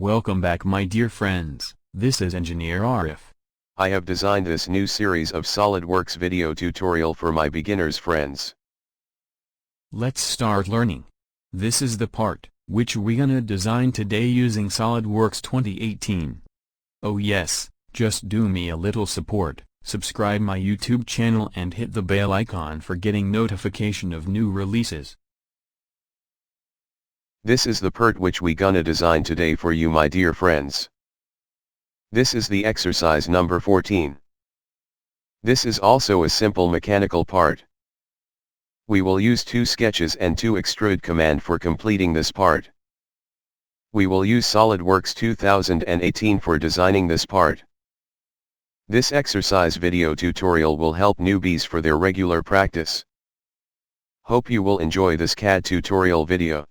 Welcome back my dear friends, this is Engineer Arif. I have designed this new series of SolidWorks video tutorial for my beginners friends. Let's start learning. This is the part, which we gonna design today using SolidWorks 2018. Oh yes, just do me a little support, subscribe my YouTube channel and hit the bell icon for getting notification of new releases. This is the part which we gonna design today for you my dear friends. This is the exercise number 14. This is also a simple mechanical part. We will use 2 sketches and 2 extrude command for completing this part. We will use SolidWorks 2018 for designing this part. This exercise video tutorial will help newbies for their regular practice. Hope you will enjoy this CAD tutorial video.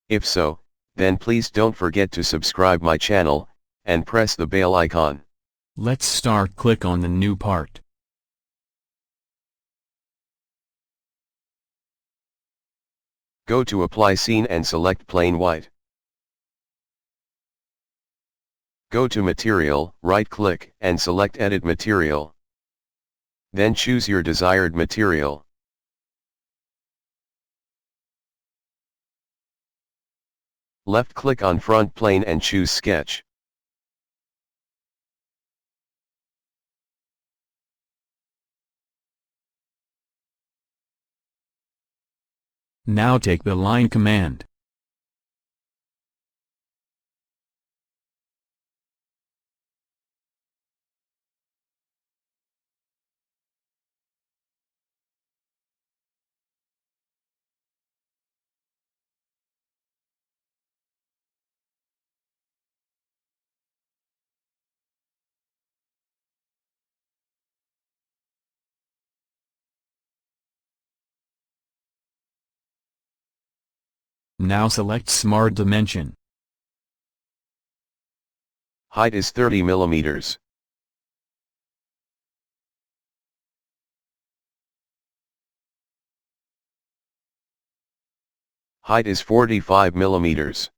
If so, then please don't forget to subscribe my channel, and press the bell icon. Let's start. Click on the new part. Go to Apply Scene and select Plain White. Go to Material, right-click, and select Edit Material. Then choose your desired material. Left-click on Front Plane and choose Sketch. Now take the line command. Now select Smart Dimension. Height is 30 millimeters. Height is 45 millimeters.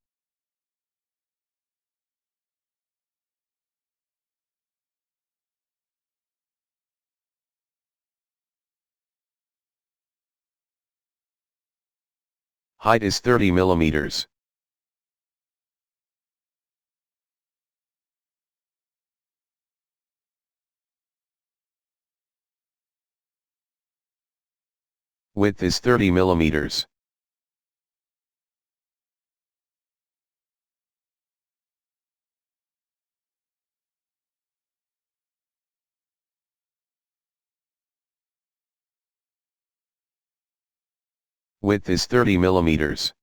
Height is 30 millimeters. Width is 30 millimeters. Width is 30 millimeters.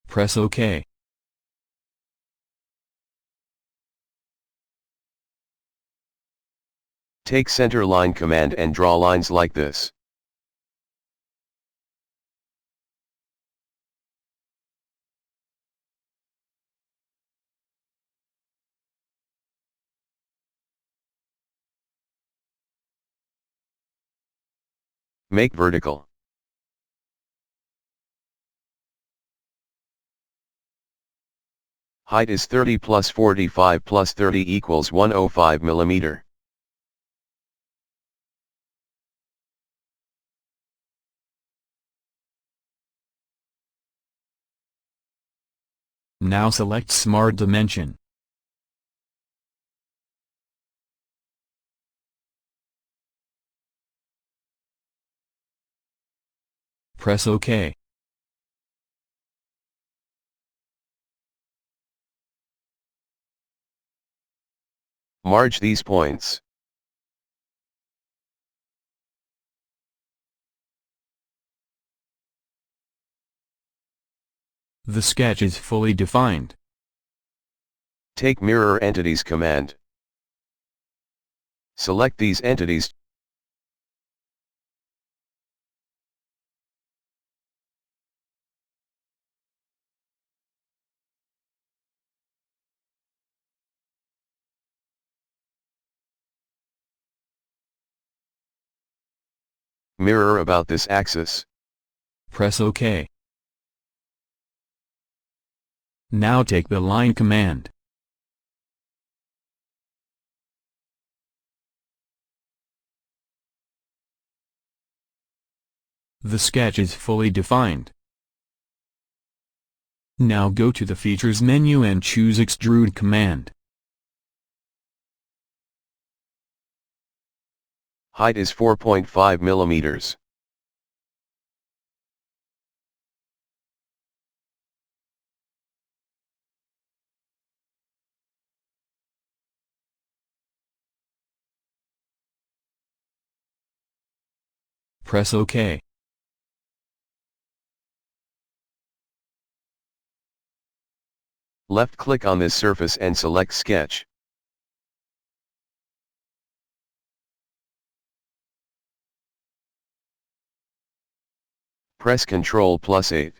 Press OK. Take center line command and draw lines like this. Make vertical. Height is 30 plus 45 plus 30 equals 105 millimeter. Now select Smart Dimension. Press OK. Marge these points. The sketch is fully defined. Take Mirror Entities command. Select these entities. Mirror about this axis. Press OK. Now take the line command. The sketch is fully defined. Now go to the Features menu and choose Extrude command. Height is 4.5 millimeters. Press OK. Left-click on this surface and select Sketch. Press Ctrl+8.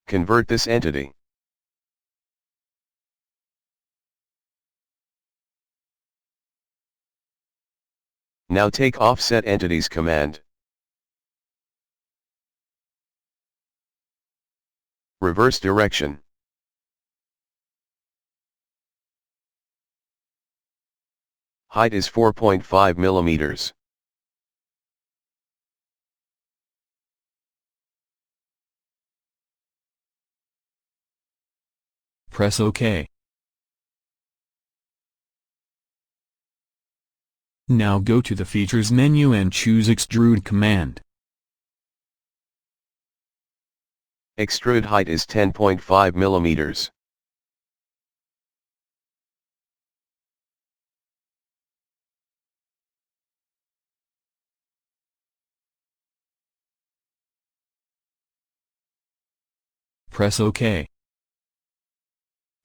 Convert this entity. Now take Offset Entities command. Reverse direction. Height is 4.5 millimeters. Press OK. Now go to the Features menu and choose Extrude command. Extrude height is 10.5 millimeters. Press OK.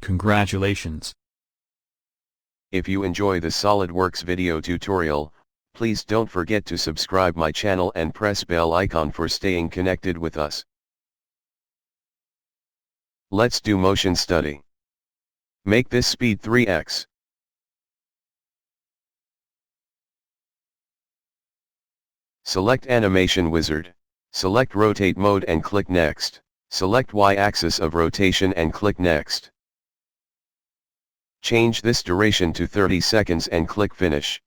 Congratulations! If you enjoy the SolidWorks video tutorial, please don't forget to subscribe my channel and press bell icon for staying connected with us. Let's do motion study. Make this speed 3x. Select Animation Wizard, select Rotate Mode and click Next. Select Y-axis of rotation and click Next. Change this duration to 30 seconds and click Finish.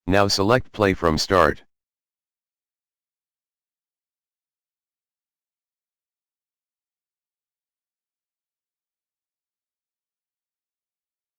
Now select Play from Start.